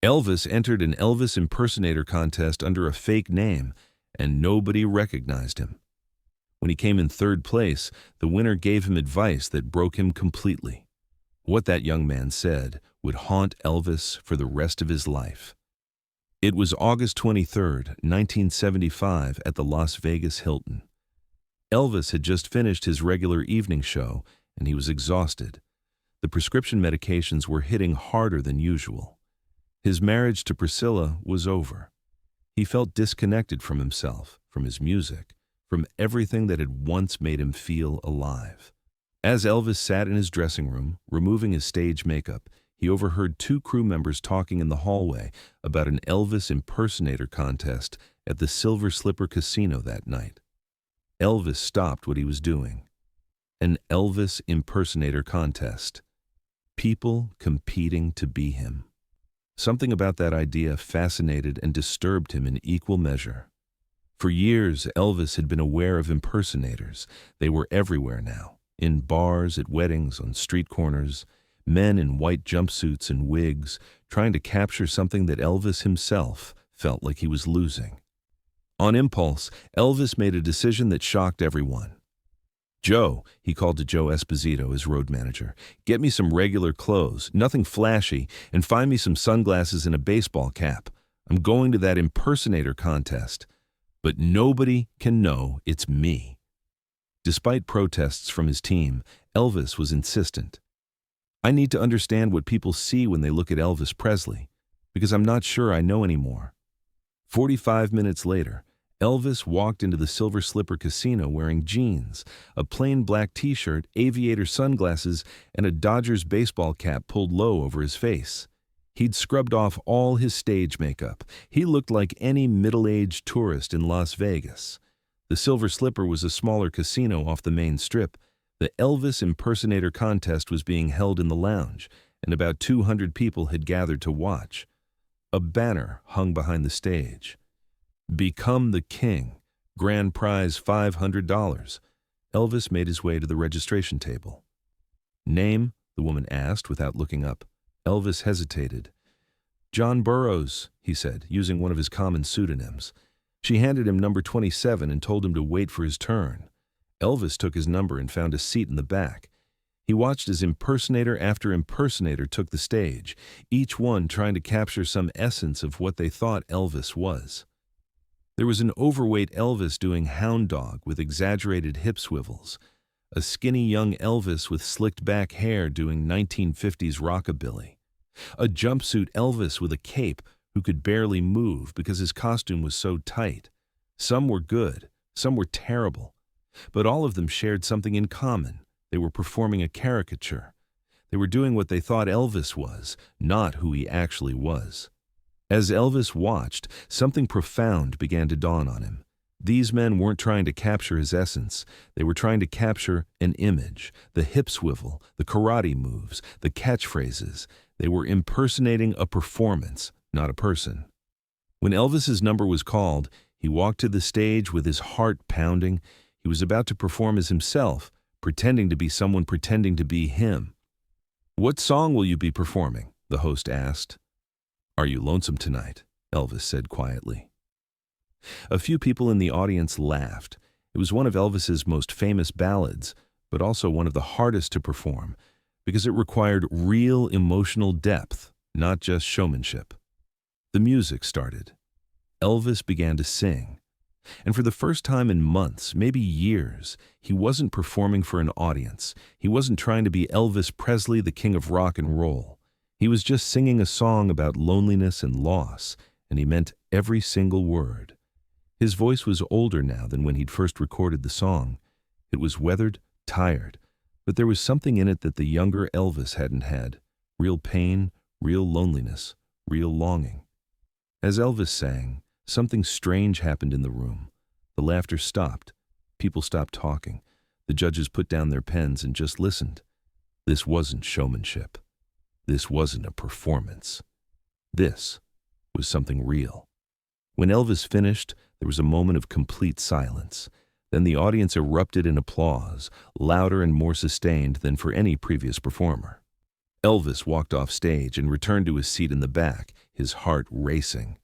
Elvis entered an Elvis impersonator contest under a fake name, and nobody recognized him. When he came in third place, the winner gave him advice that broke him completely. What that young man said would haunt Elvis for the rest of his life. It was August 23, 1975, at the Las Vegas Hilton. Elvis had just finished his regular evening show, and he was exhausted. The prescription medications were hitting harder than usual. His marriage to Priscilla was over. He felt disconnected from himself, from his music, from everything that had once made him feel alive. As Elvis sat in his dressing room, removing his stage makeup, he overheard two crew members talking in the hallway about an Elvis impersonator contest at the Silver Slipper Casino that night. Elvis stopped what he was doing. An Elvis impersonator contest. People competing to be him. Something about that idea fascinated and disturbed him in equal measure. For years, Elvis had been aware of impersonators. They were everywhere now, in bars, at weddings, on street corners, men in white jumpsuits and wigs, trying to capture something that Elvis himself felt like he was losing. On impulse, Elvis made a decision that shocked everyone. "Joe," he called to Joe Esposito, his road manager, "get me some regular clothes, nothing flashy, and find me some sunglasses and a baseball cap. I'm going to that impersonator contest, but nobody can know it's me." Despite protests from his team, Elvis was insistent. "I need to understand what people see when they look at Elvis Presley, because I'm not sure I know anymore." 45 minutes later, Elvis walked into the Silver Slipper Casino wearing jeans, a plain black t-shirt, aviator sunglasses, and a Dodgers baseball cap pulled low over his face. He'd scrubbed off all his stage makeup. He looked like any middle-aged tourist in Las Vegas. The Silver Slipper was a smaller casino off the main strip. The Elvis impersonator contest was being held in the lounge, and about 200 people had gathered to watch. A banner hung behind the stage. "Become the King. Grand prize $500. Elvis made his way to the registration table. "Name?" the woman asked without looking up. Elvis hesitated. "John Burrows," he said, using one of his common pseudonyms. She handed him number 27 and told him to wait for his turn. Elvis took his number and found a seat in the back. He watched as impersonator after impersonator took the stage, each one trying to capture some essence of what they thought Elvis was. There was an overweight Elvis doing hound dog with exaggerated hip swivels, a skinny young Elvis with slicked back hair doing 1950s rockabilly, a jumpsuit Elvis with a cape who could barely move because his costume was so tight. Some were good, some were terrible, but all of them shared something in common. They were performing a caricature. They were doing what they thought Elvis was, not who he actually was. As Elvis watched, something profound began to dawn on him. These men weren't trying to capture his essence. They were trying to capture an image, the hip swivel, the karate moves, the catchphrases. They were impersonating a performance, not a person. When Elvis's number was called, he walked to the stage with his heart pounding. He was about to perform as himself, pretending to be someone pretending to be him. "What song will you be performing?" the host asked. "Are you lonesome tonight?" Elvis said quietly. A few people in the audience laughed. It was one of Elvis's most famous ballads, but also one of the hardest to perform, because it required real emotional depth, not just showmanship. The music started. Elvis began to sing. And for the first time in months, maybe years, he wasn't performing for an audience. He wasn't trying to be Elvis Presley, the king of rock and roll. He was just singing a song about loneliness and loss, and he meant every single word. His voice was older now than when he'd first recorded the song. It was weathered, tired, but there was something in it that the younger Elvis hadn't had. Real pain, real loneliness, real longing. As Elvis sang, something strange happened in the room. The laughter stopped. People stopped talking. The judges put down their pens and just listened. This wasn't showmanship. This wasn't a performance. This was something real. When Elvis finished, there was a moment of complete silence. Then the audience erupted in applause, louder and more sustained than for any previous performer. Elvis walked off stage and returned to his seat in the back, his heart racing.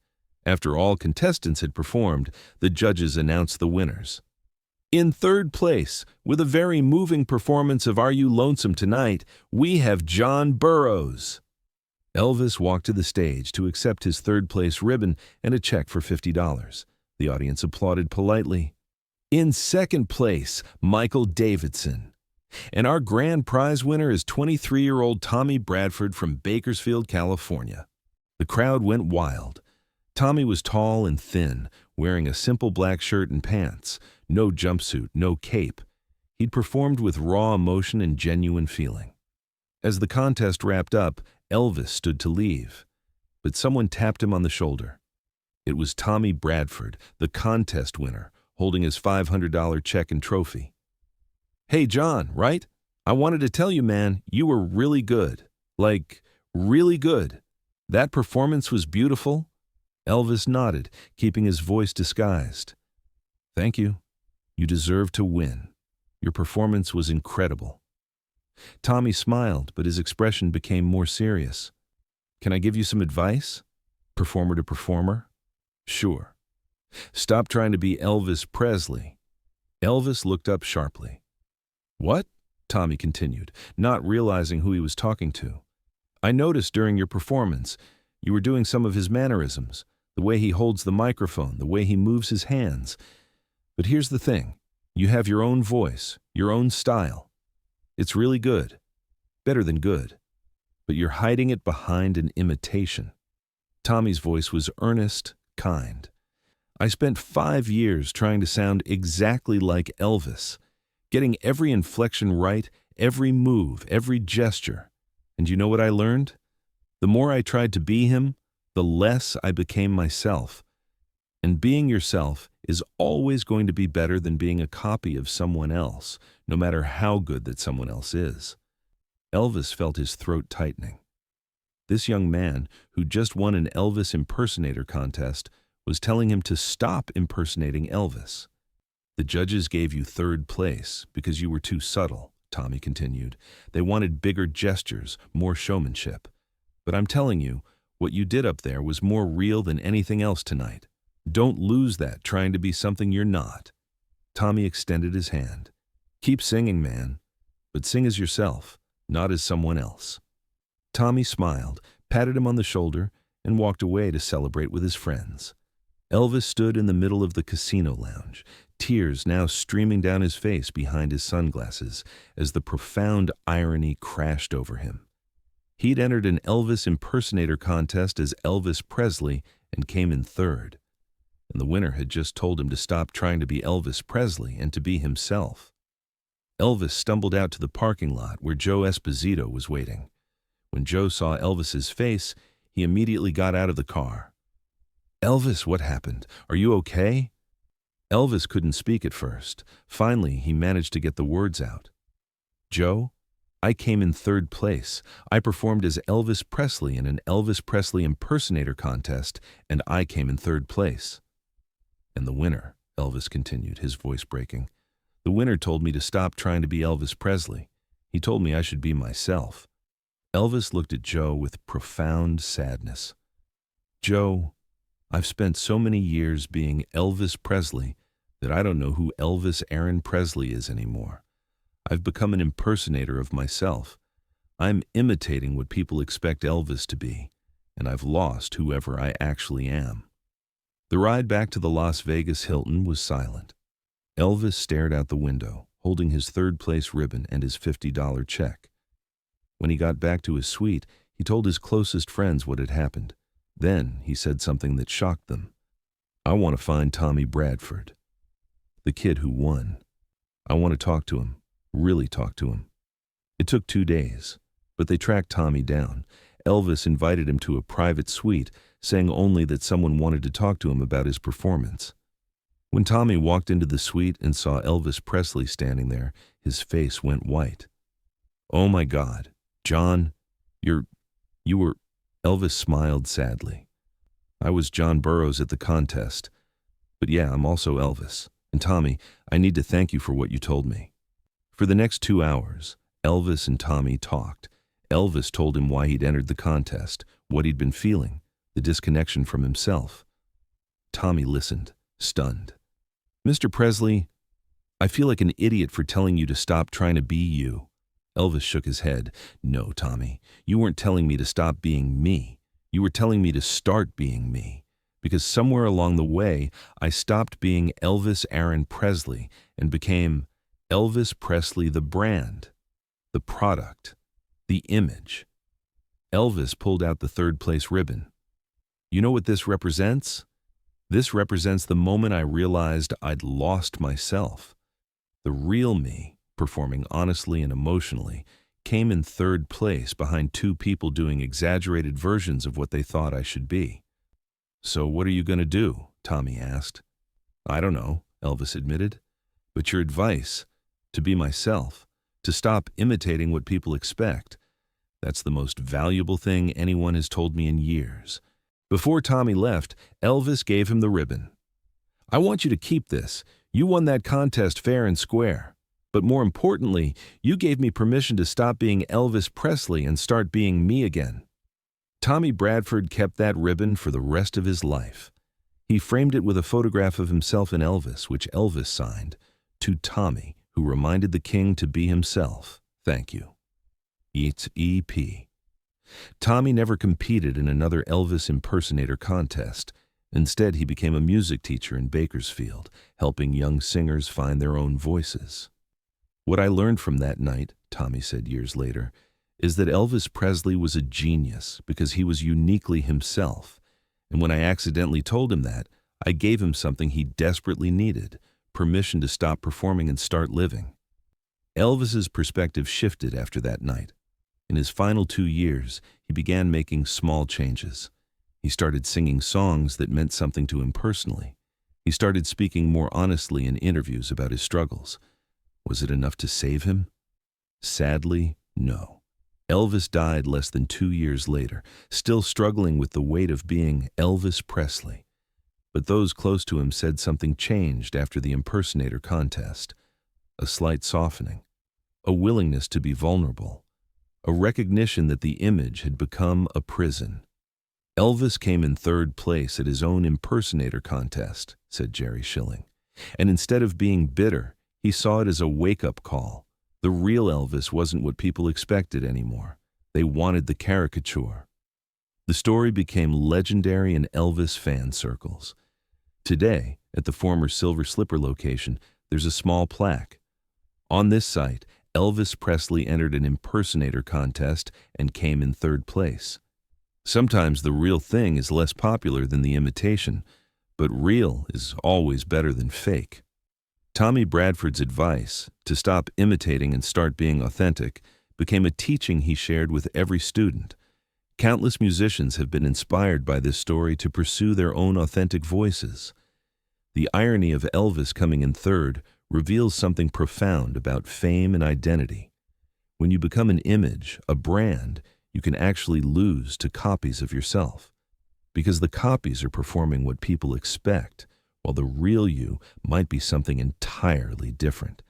After all contestants had performed, the judges announced the winners. In third place, with a very moving performance of Are You Lonesome Tonight, we have John Burrows. Elvis walked to the stage to accept his third-place ribbon and a check for $50. The audience applauded politely. In second place, Michael Davidson. And our grand prize winner is 23-year-old Tommy Bradford from Bakersfield, California. The crowd went wild. Tommy was tall and thin, wearing a simple black shirt and pants, no jumpsuit, no cape. He'd performed with raw emotion and genuine feeling. As the contest wrapped up, Elvis stood to leave, but someone tapped him on the shoulder. It was Tommy Bradford, the contest winner, holding his $500 check and trophy. Hey, John, right? I wanted to tell you, man, you were really good. Like, really good. That performance was beautiful. Elvis nodded, keeping his voice disguised. Thank you. You deserve to win. Your performance was incredible. Tommy smiled, but his expression became more serious. Can I give you some advice? Performer to performer? Sure. Stop trying to be Elvis Presley. Elvis looked up sharply. What? Tommy continued, not realizing who he was talking to. I noticed during your performance, you were doing some of his mannerisms, the way he holds the microphone, the way he moves his hands. But here's the thing. You have your own voice, your own style. It's really good. Better than good. But you're hiding it behind an imitation. Tommy's voice was earnest, kind. I spent 5 years trying to sound exactly like Elvis, getting every inflection right, every move, every gesture. And you know what I learned? The more I tried to be him, the less I became myself. And being yourself is always going to be better than being a copy of someone else, no matter how good that someone else is. Elvis felt his throat tightening. This young man, who just won an Elvis impersonator contest, was telling him to stop impersonating Elvis. The judges gave you third place because you were too subtle, Tommy continued. They wanted bigger gestures, more showmanship. But I'm telling you, what you did up there was more real than anything else tonight. Don't lose that trying to be something you're not. Tommy extended his hand. Keep singing, man, but sing as yourself, not as someone else. Tommy smiled, patted him on the shoulder, and walked away to celebrate with his friends. Elvis stood in the middle of the casino lounge, tears now streaming down his face behind his sunglasses as the profound irony crashed over him. He'd entered an Elvis impersonator contest as Elvis Presley and came in third. And the winner had just told him to stop trying to be Elvis Presley and to be himself. Elvis stumbled out to the parking lot where Joe Esposito was waiting. When Joe saw Elvis's face, he immediately got out of the car. Elvis, what happened? Are you okay? Elvis couldn't speak at first. Finally, he managed to get the words out. Joe, I came in third place. I performed as Elvis Presley in an Elvis Presley impersonator contest, and I came in third place. And the winner, Elvis continued, his voice breaking. The winner told me to stop trying to be Elvis Presley. He told me I should be myself. Elvis looked at Joe with profound sadness. Joe, I've spent so many years being Elvis Presley that I don't know who Elvis Aaron Presley is anymore. I've become an impersonator of myself. I'm imitating what people expect Elvis to be, and I've lost whoever I actually am. The ride back to the Las Vegas Hilton was silent. Elvis stared out the window, holding his third-place ribbon and his $50 check. When he got back to his suite, he told his closest friends what had happened. Then he said something that shocked them. I want to find Tommy Bradford, the kid who won. I want to talk to him, really talk to him. It took 2 days, but they tracked Tommy down. Elvis invited him to a private suite, saying only that someone wanted to talk to him about his performance. When Tommy walked into the suite and saw Elvis Presley standing there, his face went white. Oh my God, John, you were... Elvis smiled sadly. I was John Burrows at the contest. But yeah, I'm also Elvis. And Tommy, I need to thank you for what you told me. For the next 2 hours, Elvis and Tommy talked. Elvis told him why he'd entered the contest, what he'd been feeling, the disconnection from himself. Tommy listened, stunned. "Mr. Presley, I feel like an idiot for telling you to stop trying to be you." Elvis shook his head. "No, Tommy, you weren't telling me to stop being me. You were telling me to start being me. Because somewhere along the way, I stopped being Elvis Aaron Presley and became Elvis Presley, the brand, the product, the image." Elvis pulled out the third-place ribbon. "You know what this represents? This represents the moment I realized I'd lost myself. The real me, performing honestly and emotionally, came in third place behind two people doing exaggerated versions of what they thought I should be." "So what are you going to do?" Tommy asked. "I don't know," Elvis admitted. "But your advice, to be myself, to stop imitating what people expect, that's the most valuable thing anyone has told me in years." Before Tommy left, Elvis gave him the ribbon. "I want you to keep this. You won that contest fair and square. But more importantly, you gave me permission to stop being Elvis Presley and start being me again." Tommy Bradford kept that ribbon for the rest of his life. He framed it with a photograph of himself and Elvis, which Elvis signed, "To Tommy, who reminded the king to be himself. Thank you." It's EP. Tommy never competed in another Elvis impersonator contest. Instead, he became a music teacher in Bakersfield, helping young singers find their own voices. "What I learned from that night," Tommy said years later, "is that Elvis Presley was a genius because he was uniquely himself. And when I accidentally told him that, I gave him something he desperately needed, permission to stop performing and start living." Elvis's perspective shifted after that night. In his final 2 years, he began making small changes. He started singing songs that meant something to him personally. He started speaking more honestly in interviews about his struggles. Was it enough to save him? Sadly, no. Elvis died less than 2 years later, still struggling with the weight of being Elvis Presley. But those close to him said something changed after the impersonator contest. A slight softening, a willingness to be vulnerable, a recognition that the image had become a prison. "Elvis came in third place at his own impersonator contest," said Jerry Schilling. "And instead of being bitter, he saw it as a wake-up call. The real Elvis wasn't what people expected anymore. They wanted the caricature." The story became legendary in Elvis fan circles. Today, at the former Silver Slipper location, there's a small plaque. On this site, Elvis Presley entered an impersonator contest and came in third place. Sometimes the real thing is less popular than the imitation, but real is always better than fake. Tommy Bradford's advice, to stop imitating and start being authentic, became a teaching he shared with every student. Countless musicians have been inspired by this story to pursue their own authentic voices. The irony of Elvis coming in third reveals something profound about fame and identity. When you become an image, a brand, you can actually lose to copies of yourself. Because the copies are performing what people expect, while the real you might be something entirely different.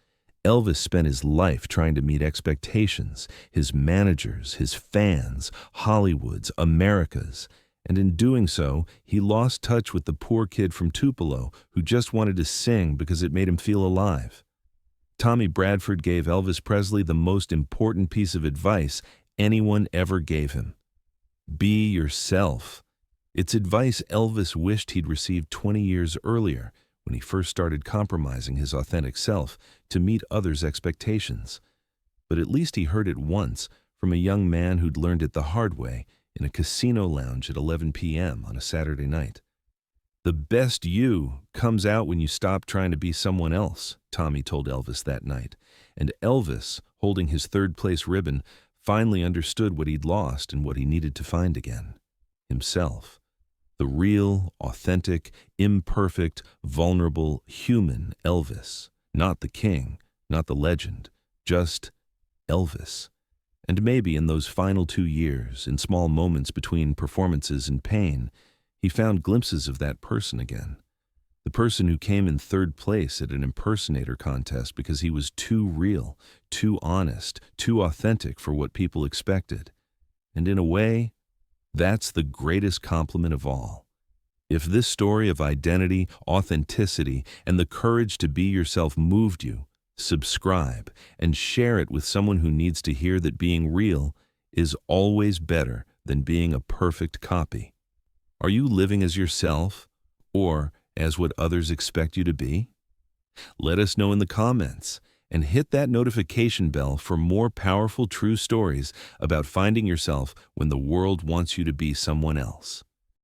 Elvis spent his life trying to meet expectations, his managers, his fans, Hollywood's, America's, and in doing so, he lost touch with the poor kid from Tupelo who just wanted to sing because it made him feel alive. Tommy Bradford gave Elvis Presley the most important piece of advice anyone ever gave him. Be yourself. It's advice Elvis wished he'd received 20 years earlier when he first started compromising his authentic self to meet others' expectations. But at least he heard it once from a young man who'd learned it the hard way in a casino lounge at 11 p.m. on a Saturday night. "The best you comes out when you stop trying to be someone else," Tommy told Elvis that night. And Elvis, holding his third-place ribbon, finally understood what he'd lost and what he needed to find again. Himself. The real, authentic, imperfect, vulnerable, human Elvis. Not the king, not the legend, just Elvis. And maybe in those final 2 years, in small moments between performances and pain, he found glimpses of that person again. The person who came in third place at an impersonator contest because he was too real, too honest, too authentic for what people expected. And in a way, That's the greatest compliment of all. If this story of identity, authenticity, and the courage to be yourself moved you, subscribe and share it with someone who needs to hear that being real is always better than being a perfect copy. Are you living as yourself or as what others expect you to be? Let us know in the comments and hit that notification bell for more powerful true stories about finding yourself when the world wants you to be someone else.